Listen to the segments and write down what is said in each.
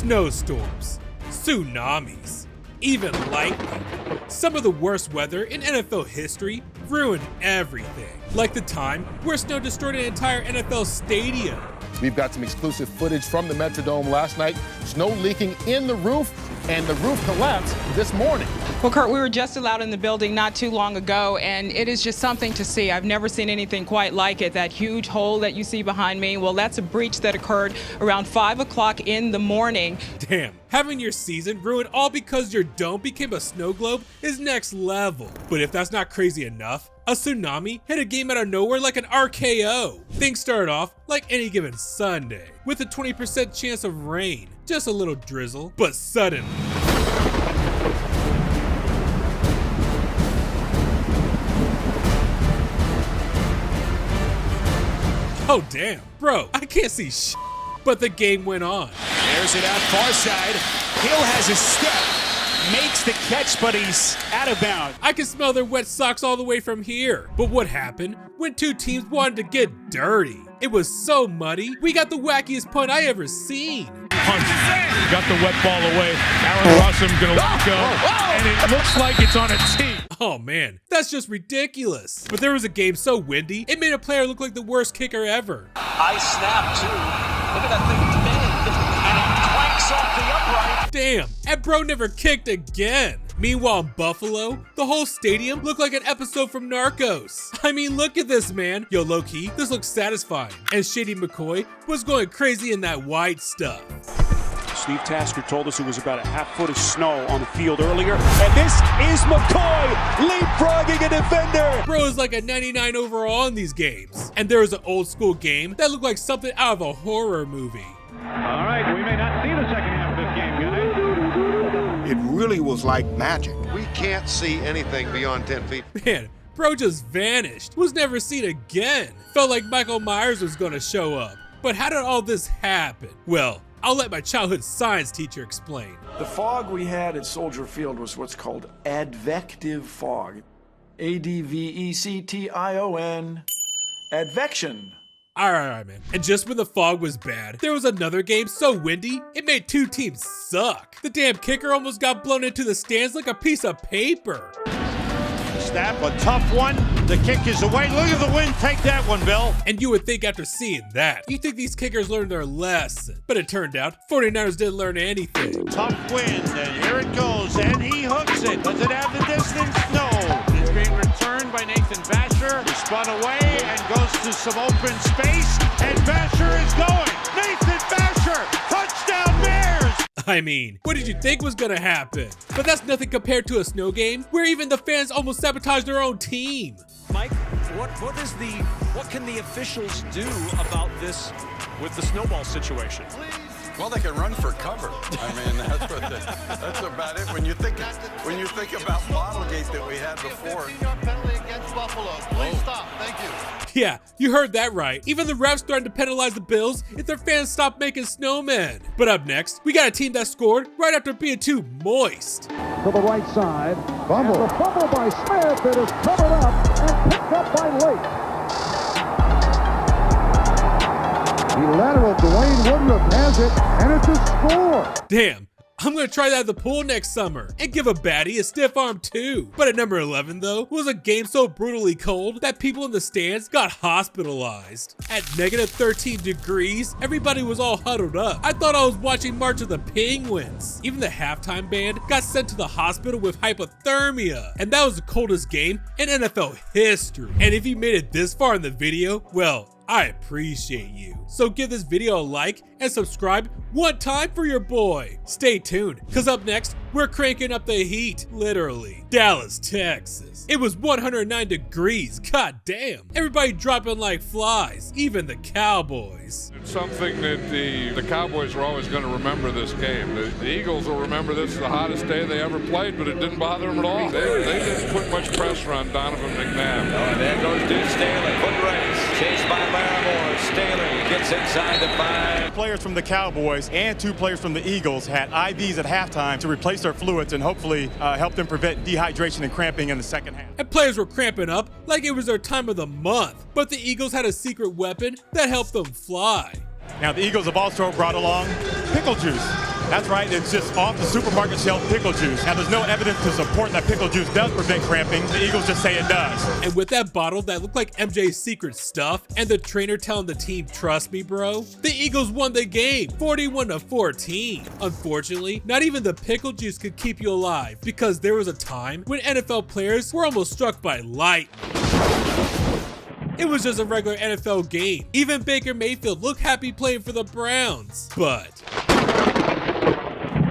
snowstorms, tsunamis, even lightning. Some of the worst weather in NFL history ruined everything. Like the time where snow destroyed an entire NFL stadium. We've got some exclusive footage from the Metrodome last night. Snow leaking in the roof, and the roof collapsed this morning. Well, Kurt, we were just allowed in the building not too long ago, and it is just something to see. I've never seen anything quite like it. That huge hole that you see behind me, well, that's a breach that occurred around 5 o'clock in the morning. Damn, having your season ruined all because your dome became a snow globe is next level. But if that's not crazy enough, a tsunami hit a game out of nowhere like an RKO. Things started off like any given Sunday, with a 20% chance of rain, just a little drizzle, but suddenly, oh damn, bro, I can't see shit. But the game went on. There's it out far side. Hill has a step. Makes the catch, but he's out of bounds. I can smell their wet socks all the way from here. But what happened when two teams wanted to get dirty? It was so muddy, we got the wackiest punt I ever seen. Punt. Got the wet ball away. Aaron Rossum gonna let go, and it looks like it's on a tee. Oh man, that's just ridiculous. But there was a game so windy, it made a player look like the worst kicker ever. High snap too. Look at that thing spinning, and it clanks off the upright. Damn, and bro never kicked again. Meanwhile in Buffalo, the whole stadium looked like an episode from Narcos. I mean, look at this, man. Yo, low-key, this looks satisfying. And Shady McCoy was going crazy in that white stuff. Steve Tasker told us it was about a half foot of snow on the field earlier. And this is McCoy leapfrogging a defender. Bro is like a 99 overall in these games. And there was an old school game that looked like something out of a horror movie. All right, we may not see the second half of this game, guys. It really was like magic. We can't see anything beyond 10 feet. Man, bro just vanished. Was never seen again. Felt like Michael Myers was gonna show up. But how did all this happen? Well, I'll let my childhood science teacher explain. The fog we had at Soldier Field was what's called advective fog. A-D-V-E-C-T-I-O-N. Advection. All right, man. And just when the fog was bad, there was another game so windy, it made two teams suck. The damn kicker almost got blown into the stands like a piece of paper. Snap, a tough one. The kick is away. Look at the wind. Take that one, Bill. And you would think after seeing that, you think these kickers learned their lesson. But it turned out, 49ers didn't learn anything. Tough wind, and here it goes, and he hooks it. Does it have the distance? No. It's being returned by Nathan Vasher. He spun away and goes to some open space, and Vasher is going. Nathan Vasher, touchdown Bears! I mean, what did you think was gonna happen? But that's nothing compared to a snow game, where even the fans almost sabotaged their own team. Mike, what can the officials do about this with the snowball situation? Well, they can run for cover. I mean, that's about it. When you think about Modelgate that we had before. Penalty against Buffalo. Please stop. Thank you. Yeah, you heard that right. Even the refs starting to penalize the Bills if their fans stop making snowmen. But up next, we got a team that scored right after being too moist. To the right side. Fumble. And the fumble by Smith. It is covered up and picked up by Lake. The lateral, Dwayne Woodruff has it, and it's a score. Damn, I'm gonna try that at the pool next summer and give a baddie a stiff arm too. But at number 11 though, was a game so brutally cold that people in the stands got hospitalized. At negative 13 degrees, everybody was all huddled up. I thought I was watching March of the Penguins. Even the halftime band got sent to the hospital with hypothermia. And that was the coldest game in NFL history. And if you made it this far in the video, well, I appreciate you. So give this video a like and subscribe one time for your boy. Stay tuned, cause up next, we're cranking up the heat, literally. Dallas, Texas. It was 109 degrees, god damn. Everybody dropping like flies, even the Cowboys. It's something that the Cowboys are always going to remember this game. The Eagles will remember this as the hottest day they ever played, but it didn't bother them at all. They didn't put much pressure on Donovan McNabb. Oh, and there goes Duke Staley. Foot race. Chased by Larimore. Staley gets inside the 5. Players from the Cowboys and 2 players from the Eagles had IVs at halftime to replace their fluids and hopefully help them prevent dehydration and cramping in the second half. And players were cramping up like it was their time of the month. But the Eagles had a secret weapon that helped them fly. Now the Eagles have also brought along pickle juice. That's right, it's just off the supermarket shelf pickle juice. Now, there's no evidence to support that pickle juice does prevent cramping. The Eagles just say it does. And with that bottle that looked like MJ's secret stuff, and the trainer telling the team, trust me, bro, the Eagles won the game, 41-14. Unfortunately, not even the pickle juice could keep you alive, because there was a time when NFL players were almost struck by lightning. It was just a regular NFL game. Even Baker Mayfield looked happy playing for the Browns. But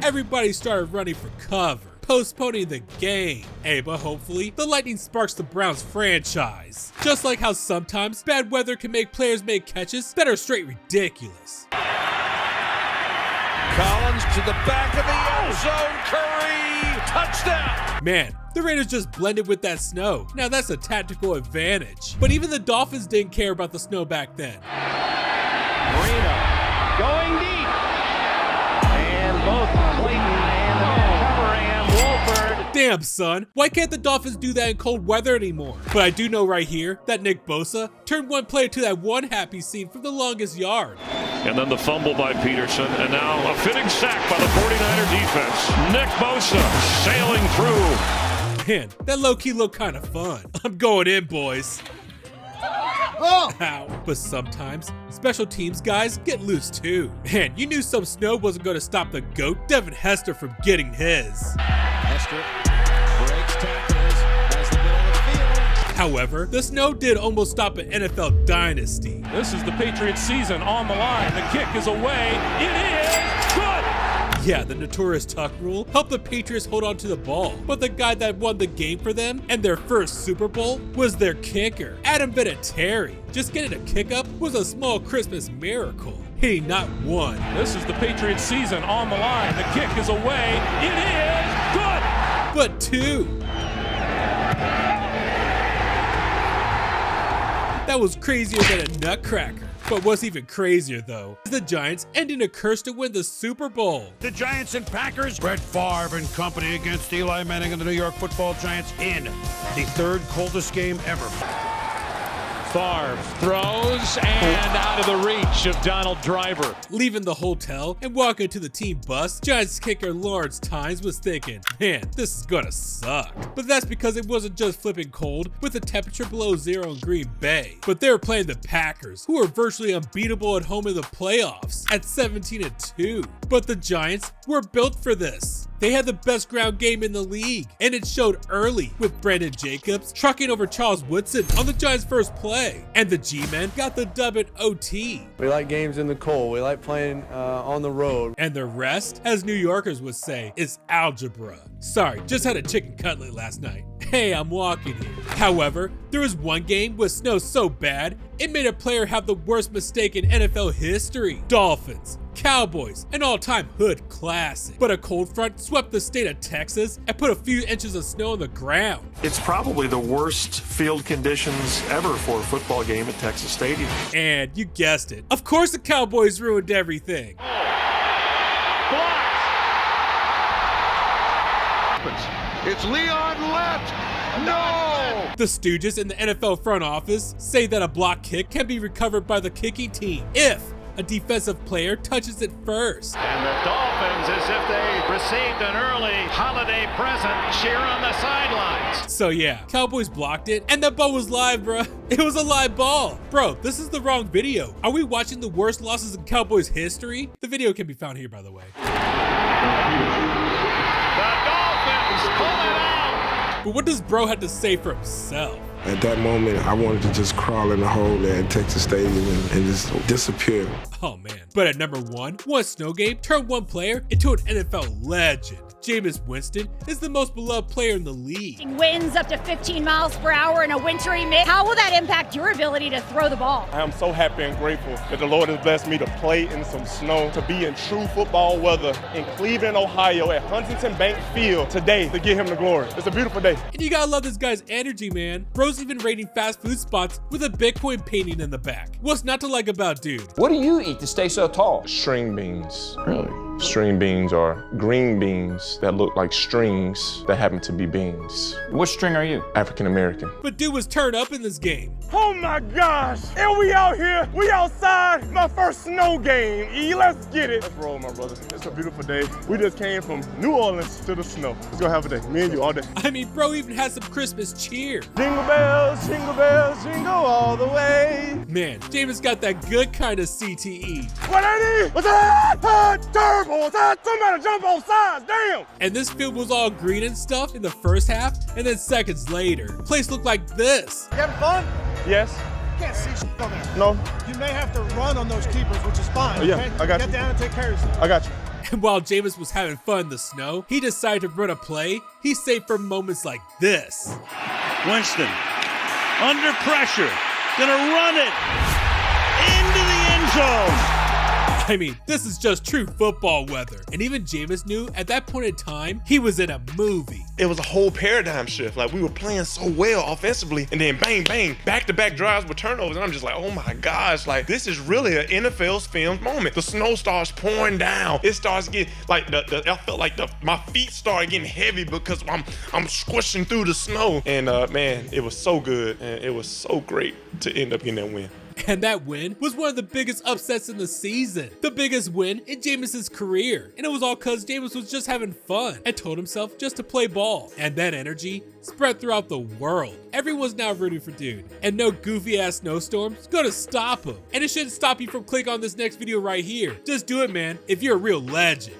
everybody started running for cover, postponing the game. Hey, but hopefully, the lightning sparks the Browns franchise. Just like how sometimes bad weather can make players make catches that are straight ridiculous. Collins to the back of the end zone. Curry, touchdown. Man, the Raiders just blended with that snow. Now that's a tactical advantage. But even the Dolphins didn't care about the snow back then. Marino going deep. And both Clayton and Wolford. Damn, son, why can't the Dolphins do that in cold weather anymore? But I do know right here that Nick Bosa turned one play to that one happy scene from the longest yard. And then the fumble by Peterson, and now a fitting sack by the 49er defense. Nick Bosa sailing through. Man, that low-key looked kind of fun. I'm going in, boys. Ow. But sometimes, special teams guys get loose too. Man, you knew some snow wasn't going to stop the GOAT Devin Hester from getting his. Hester breaks tackles as the middle of the field. However, the snow did almost stop an NFL dynasty. This is the Patriots season on the line. The kick is away. It is good. Yeah, the notorious tuck rule helped the Patriots hold on to the ball, but the guy that won the game for them and their first Super Bowl was their kicker, Adam Vinatieri. Just getting a kick up was a small Christmas miracle, hitting not one. This is the Patriots season on the line. The kick is away. It is good. But two. That was crazier than a nutcracker. But what's even crazier, though, is the Giants ending a curse to win the Super Bowl. The Giants and Packers, Brett Favre and company against Eli Manning and the New York Football Giants in the third coldest game ever. Favre throws and out of the reach of Donald Driver. Leaving the hotel and walking to the team bus, Giants kicker Lawrence Tynes was thinking, man, this is gonna suck. But that's because it wasn't just flipping cold with the temperature below zero in Green Bay, but they were playing the Packers, who were virtually unbeatable at home in the playoffs at 17-2. But the Giants were built for this. They had the best ground game in the league, and it showed early with Brandon Jacobs trucking over Charles Woodson on the Giants' first play. And the G-Men got the dub at OT. We like games in the cold. We like playing on the road. And the rest, as New Yorkers would say, is algebra. Sorry, just had a chicken cutlet last night. Hey, I'm walking here. However, there was one game with snow so bad, it made a player have the worst mistake in NFL history. Dolphins, Cowboys, an all-time hood classic. But a cold front swept the state of Texas and put a few inches of snow on the ground. It's probably the worst field conditions ever for a football game at Texas Stadium. And you guessed it. Of course the Cowboys ruined everything. It's Leon left. No! The Stooges in the NFL front office say that a block kick can be recovered by the kicking team if a defensive player touches it first. And the Dolphins, as if they received an early holiday present, cheer on the sidelines. So yeah, Cowboys blocked it, and that ball was live, bro. It was a live ball. Bro, this is the wrong video. Are we watching the worst losses in Cowboys history? The video can be found here, by the way. The Dolphins pull it out. But what does bro have to say for himself? At that moment, I wanted to just crawl in the hole there in Texas Stadium and just disappear. Oh man. But at number one snow game turned one player into an NFL legend. Jameis Winston is the most beloved player in the league. Winds up to 15 miles per hour in a wintry mix. How will that impact your ability to throw the ball? I am so happy and grateful that the Lord has blessed me to play in some snow, to be in true football weather in Cleveland, Ohio at Huntington Bank Field today to give him the glory. It's a beautiful day. And you gotta love this guy's energy, man. Bro's even rating fast food spots with a Bitcoin painting in the back. What's not to like about dude? What do you eat to stay so tall? String beans. Really? String beans are green beans that look like strings that happen to be beans. What string are you? African American. But dude was turned up in this game. Oh my gosh! And we out here, we outside, my first snow game. E, let's get it. Let's roll, my brother. It's a beautiful day. We just came from New Orleans to the snow. Let's go have a day. Me and you all day. I mean, bro even has some Christmas cheer. Jingle bells, jingle all the way. Man, Jameis got that good kind of CTE. 180! What's that? Turbo! What's that? Somebody jump on sides, damn! And this field was all green and stuff in the first half, and then seconds later, place looked like this. You having fun? Yes. You can't see shit on there. No. You may have to run on those keepers, which is fine. Yeah, okay? I got you. Get down and take care of yourself. I got you. And while Jameis was having fun in the snow, he decided to run a play he saved for moments like this. Winston, under pressure, gonna run it into the end zone. I mean, this is just true football weather. And even Jameis knew at that point in time, he was in a movie. It was a whole paradigm shift. Like, we were playing so well offensively, and then bang, bang, back-to-back drives with turnovers. And I'm just like, oh my gosh, like, this is really an NFL's filmed moment. The snow starts pouring down. It starts getting, like, I felt like my feet started getting heavy because I'm squishing through the snow. And man, it was so good, and it was so great to end up getting that win. And that win was one of the biggest upsets in the season. The biggest win in Jameis's career. And it was all because Jameis was just having fun and told himself just to play ball. And that energy spread throughout the world. Everyone's now rooting for dude. And no goofy ass snowstorm's gonna stop him. And it shouldn't stop you from clicking on this next video right here. Just do it, man, if you're a real legend.